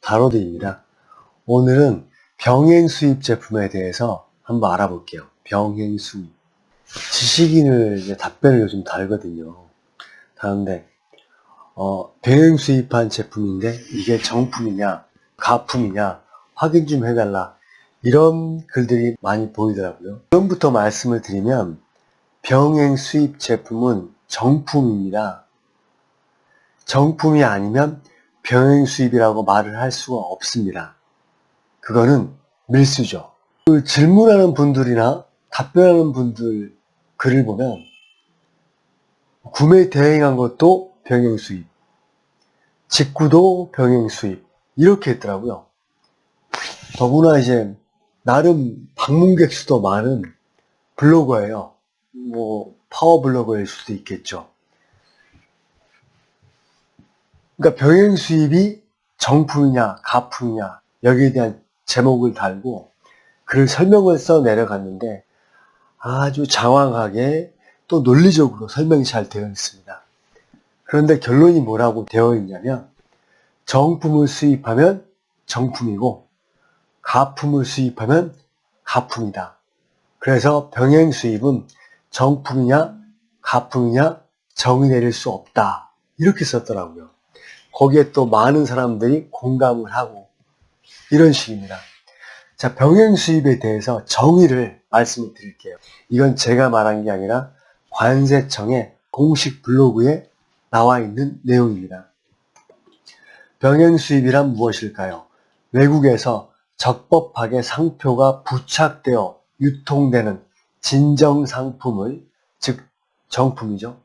다로드입니다. 오늘은 병행 수입 제품에 대해서 한번 알아볼게요. 병행 수입. 지식인을 이제 답변을 요즘 달거든요. 다른데 병행 수입한 제품인데 이게 정품이냐 가품이냐 확인 좀 해달라, 이런 글들이 많이 보이더라고요. 처음부터 말씀을 드리면 병행 수입 제품은 정품입니다. 정품이 아니면 병행 수입이라고 말을 할 수가 없습니다. 그거는 밀수죠. 그 질문하는 분들이나 답변하는 분들 글을 보면 구매 대행한 것도 병행 수입, 직구도 병행 수입, 이렇게 했더라고요. 더구나 이제 나름 방문객 수도 많은 블로거예요. 파워 블로거일 수도 있겠죠. 그러니까 병행 수입이 정품이냐 가품이냐 여기에 대한 제목을 달고 글 설명을 써 내려갔는데 아주 장황하게 또 논리적으로 설명이 잘 되어 있습니다. 그런데 결론이 뭐라고 되어 있냐면 정품을 수입하면 정품이고 가품을 수입하면 가품이다. 그래서 병행 수입은 정품이냐 가품이냐 정의 내릴 수 없다, 이렇게 썼더라고요. 거기에 또 많은 사람들이 공감을 하고 이런 식입니다. 자, 병행 수입에 대해서 정의를 말씀을 드릴게요. 이건 제가 말한 게 아니라 관세청의 공식 블로그에 나와 있는 내용입니다. 병행 수입이란 무엇일까요? 외국에서 적법하게 상표가 부착되어 유통되는 진정 상품을, 즉 정품이죠,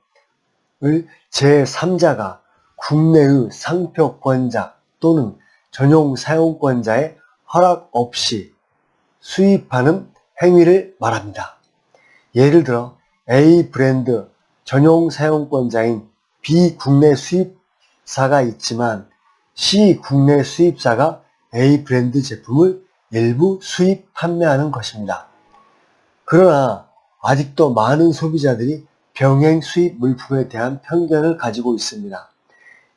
을 제3자가 국내의 상표권자 또는 전용 사용권자의 허락 없이 수입하는 행위를 말합니다. 예를 들어 A 브랜드 전용 사용권자인 B 국내 수입사가 있지만 C 국내 수입사가 A 브랜드 제품을 일부 수입 판매하는 것입니다. 그러나 아직도 많은 소비자들이 병행 수입 물품에 대한 편견을 가지고 있습니다.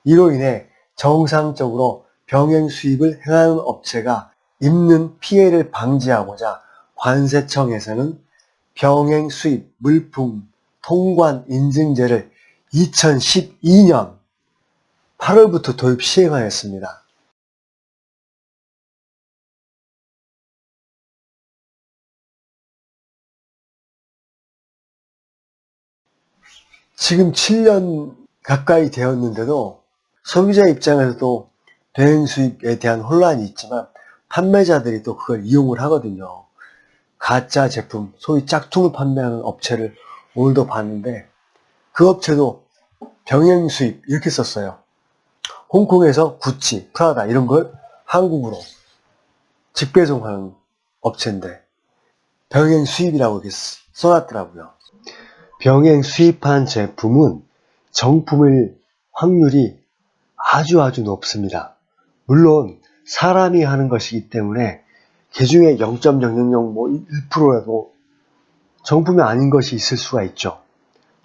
이로 인해 정상적으로 병행 수입을 행하는 업체가 입는 피해를 방지하고자 관세청에서는 병행 수입 물품 통관 인증제를 2012년 8월부터 도입 시행하였습니다. 지금 7년 가까이 되었는데도 소비자 입장에서도 병행 수입에 대한 혼란이 있지만 판매자들이 또 그걸 이용을 하거든요. 가짜 제품, 소위 짝퉁을 판매하는 업체를 오늘도 봤는데 그 업체도 병행 수입 이렇게 썼어요. 홍콩에서 구찌, 프라다 이런 걸 한국으로 직배송하는 업체인데 병행 수입이라고 이렇게 써놨더라고요. 병행 수입한 제품은 정품일 확률이 아주 높습니다. 물론 사람이 하는 것이기 때문에 그중에 0.000 1%라도 정품이 아닌 것이 있을 수가 있죠.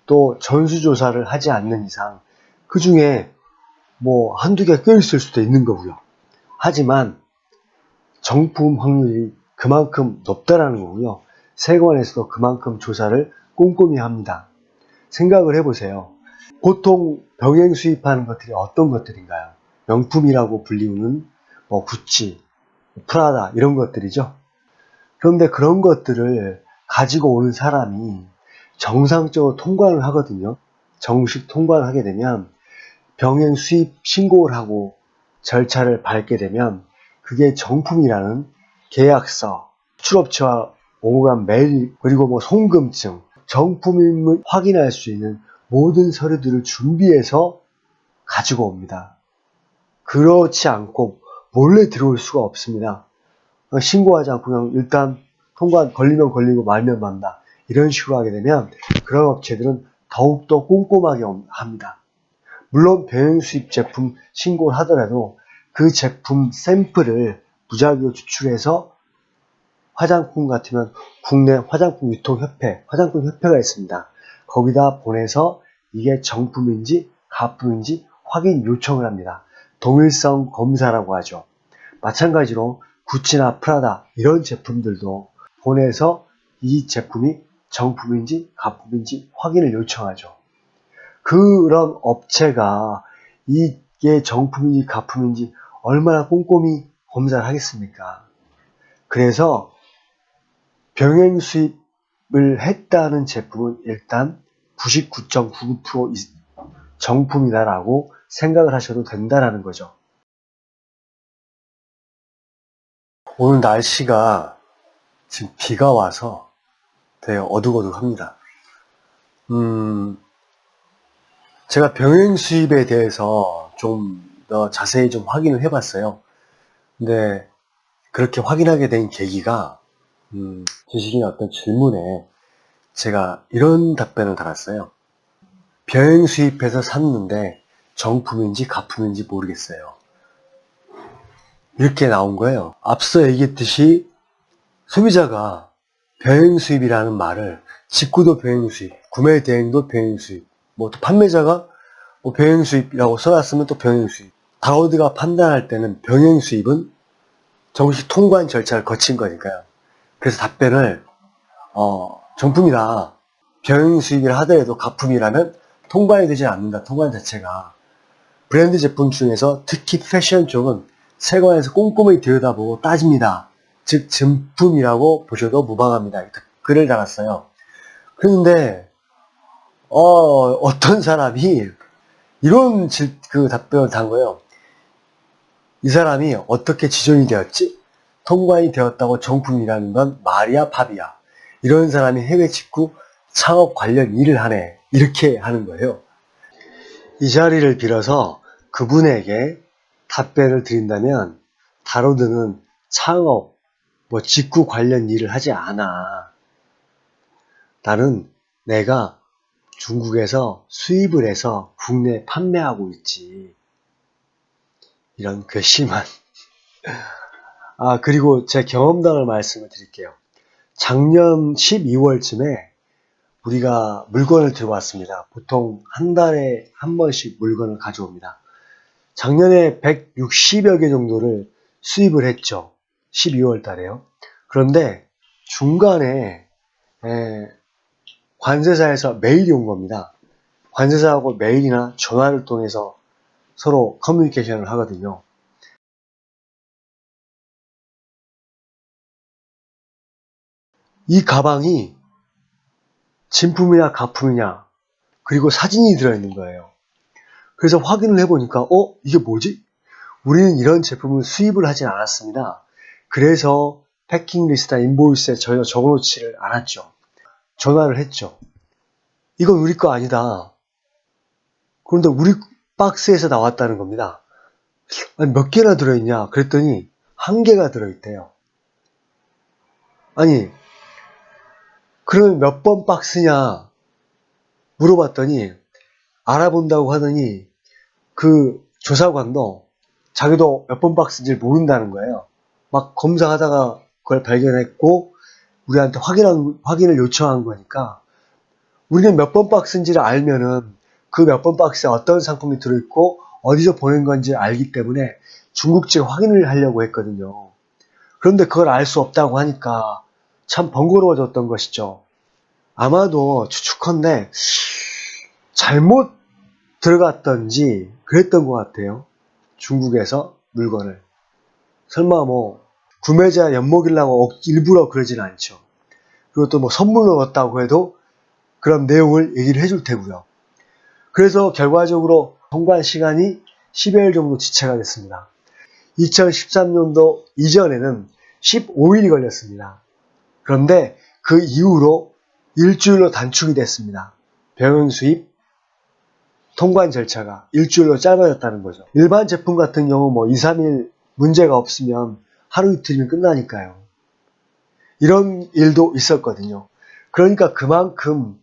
또 전수조사를 하지 않는 이상 그 중에 한두 개 껴있을 수도 있는 거고요. 하지만 정품 확률이 그만큼 높다라는 거고요. 세관에서도 그만큼 조사를 꼼꼼히 합니다. 생각을 해보세요. 보통 병행 수입하는 것들이 어떤 것들인가요? 명품이라고 불리우는 구찌, 프라다 이런 것들이죠. 그런데 그런 것들을 가지고 오는 사람이 정상적으로 통관을 하거든요. 정식 통관을 하게 되면 병행 수입 신고를 하고 절차를 밟게 되면 그게 정품이라는 계약서, 수출업체와 오고 간 메일, 그리고 송금증, 정품임을 확인할 수 있는 모든 서류들을 준비해서 가지고 옵니다. 그렇지 않고 몰래 들어올 수가 없습니다. 신고하지 않고 그냥 일단 통관 걸리면 걸리고 말면 만다, 이런 식으로 하게 되면 그런 업체들은 더욱더 꼼꼼하게 합니다. 물론 병행 수입 제품 신고를 하더라도 그 제품 샘플을 무작위로 추출해서 화장품 같으면 국내 화장품 유통협회, 화장품협회가 있습니다. 거기다 보내서 이게 정품인지 가품인지 확인 요청을 합니다. 동일성 검사라고 하죠. 마찬가지로 구찌나 프라다 이런 제품들도 보내서 이 제품이 정품인지 가품인지 확인을 요청하죠. 그런 업체가 이게 정품인지 가품인지 얼마나 꼼꼼히 검사를 하겠습니까? 그래서 병행 수입을 했다는 제품은 일단 99.99% 정품이다라고 생각을 하셔도 된다라는 거죠. 오늘 날씨가 지금 비가 와서 되게 어둑어둑합니다. 제가 병행 수입에 대해서 좀 더 자세히 좀 확인을 해봤어요. 근데 그렇게 확인하게 된 계기가 주식인 어떤 질문에 제가 이런 답변을 달았어요. 병행 수입해서 샀는데 정품인지 가품인지 모르겠어요. 이렇게 나온 거예요. 앞서 얘기했듯이 소비자가 병행 수입이라는 말을 직구도 병행 수입, 구매 대행도 병행 수입, 뭐 또 판매자가 병행 수입이라고 써놨으면 또 병행 수입. 다우드가 판단할 때는 병행 수입은 정식 통관 절차를 거친 거니까요. 그래서 답변을 정품이다. 병행 수입이라 하더라도 가품이라면 통관이 되지 않는다. 통관 자체가. 브랜드 제품 중에서 특히 패션 쪽은 세관에서 꼼꼼히 들여다보고 따집니다. 즉 증품이라고 보셔도 무방합니다. 글을 달았어요. 그런데 어떤 사람이 이런 답변을 단 거예요. 이 사람이 어떻게 지정이 되었지? 통관이 되었다고 정품이라는 건 말이야 팝이야. 이런 사람이 해외 직구 창업 관련 일을 하네. 이렇게 하는 거예요. 이 자리를 빌어서 그분에게 답변을 드린다면 다로드는 창업, 직구 관련 일을 하지 않아. 나는 내가 중국에서 수입을 해서 국내에 판매하고 있지. 이런 괘씸한. 그리고 제 경험담을 말씀을 드릴게요. 작년 12월쯤에 우리가 물건을 들어왔습니다. 보통 한 달에 한 번씩 물건을 가져옵니다. 작년에 160여 개 정도를 수입을 했죠. 12월 달에요. 그런데 중간에 관세사에서 메일이 온 겁니다. 관세사하고 메일이나 전화를 통해서 서로 커뮤니케이션을 하거든요. 이 가방이 진품이냐 가품이냐 그리고 사진이 들어있는 거예요. 그래서 확인을 해보니까 이게 뭐지? 우리는 이런 제품을 수입을 하진 않았습니다. 그래서 패킹 리스트나 인보이스에 전혀 적어놓지를 않았죠. 전화를 했죠. 이건 우리 거 아니다. 그런데 우리 박스에서 나왔다는 겁니다. 아니, 몇 개나 들어있냐? 그랬더니 한 개가 들어있대요. 아니, 그러면 몇 번 박스냐? 물어봤더니 알아본다고 하더니 그 조사관도 자기도 몇 번 박스인지 모른다는 거예요. 막 검사하다가 그걸 발견했고 우리한테 확인을 요청한 거니까 우리는 몇 번 박스인지를 알면은 그 몇 번 박스에 어떤 상품이 들어있고 어디서 보낸 건지 알기 때문에 중국 측에 확인을 하려고 했거든요. 그런데 그걸 알 수 없다고 하니까 참 번거로워졌던 것이죠. 아마도 추측컨대 잘못 들어갔던지 그랬던 것 같아요. 중국에서 물건을. 설마 구매자 엿먹이려고 일부러 그러진 않죠. 그리고 또 선물로 넣었다고 해도 그런 내용을 얘기를 해줄 테고요. 그래서 결과적으로 통관 시간이 10여일 정도 지체가 됐습니다. 2013년도 이전에는 15일이 걸렸습니다. 그런데 그 이후로 일주일로 단축이 됐습니다. 병행 수입 통관 절차가 일주일로 짧아졌다는 거죠. 일반 제품 같은 경우 2, 3일 문제가 없으면 하루 이틀이면 끝나니까요. 이런 일도 있었거든요. 그러니까 그만큼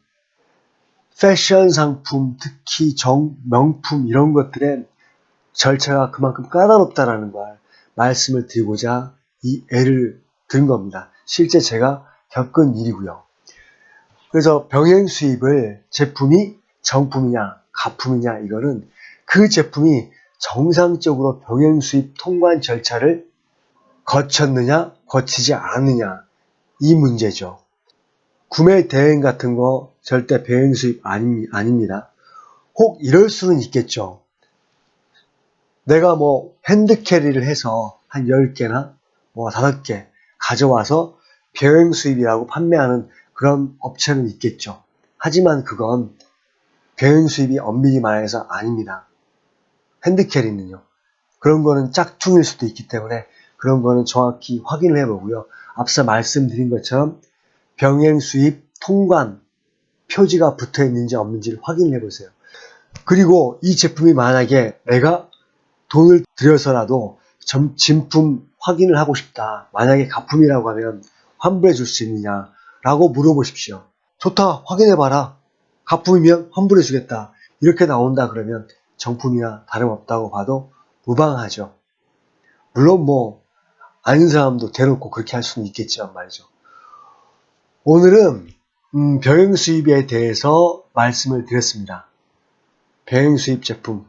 패션 상품, 특히 명품 이런 것들의 절차가 그만큼 까다롭다라는 걸 말씀을 드리고자 이 애를 든 겁니다. 실제 제가 겪은 일이고요. 그래서 병행 수입을 제품이 정품이냐 가품이냐 이거는 그 제품이 정상적으로 병행 수입 통관 절차를 거쳤느냐, 거치지 않았느냐, 이 문제죠. 구매 대행 같은 거 절대 배행 수입 아닙니다. 혹 이럴 수는 있겠죠. 내가 뭐 핸드캐리를 해서 한 10개나 뭐 5개 가져와서 배행 수입이라고 판매하는 그런 업체는 있겠죠. 하지만 그건 배행 수입이 엄밀히 말해서 아닙니다. 핸드캐리는요. 그런 거는 짝퉁일 수도 있기 때문에 그런 거는 정확히 확인을 해보고요. 앞서 말씀드린 것처럼 병행 수입 통관 표지가 붙어 있는지 없는지를 확인을 해보세요. 그리고 이 제품이 만약에 내가 돈을 들여서라도 진품 확인을 하고 싶다. 만약에 가품이라고 하면 환불해 줄 수 있느냐라고 물어보십시오. 좋다. 확인해봐라. 가품이면 환불해 주겠다. 이렇게 나온다 그러면 정품이나 다름없다고 봐도 무방하죠. 물론 뭐 아는 사람도 대놓고 그렇게 할 수는 있겠지만 말이죠. 오늘은 병행 수입에 대해서 말씀을 드렸습니다. 병행 수입 제품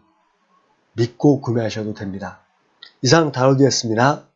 믿고 구매하셔도 됩니다. 이상 다루기였습니다.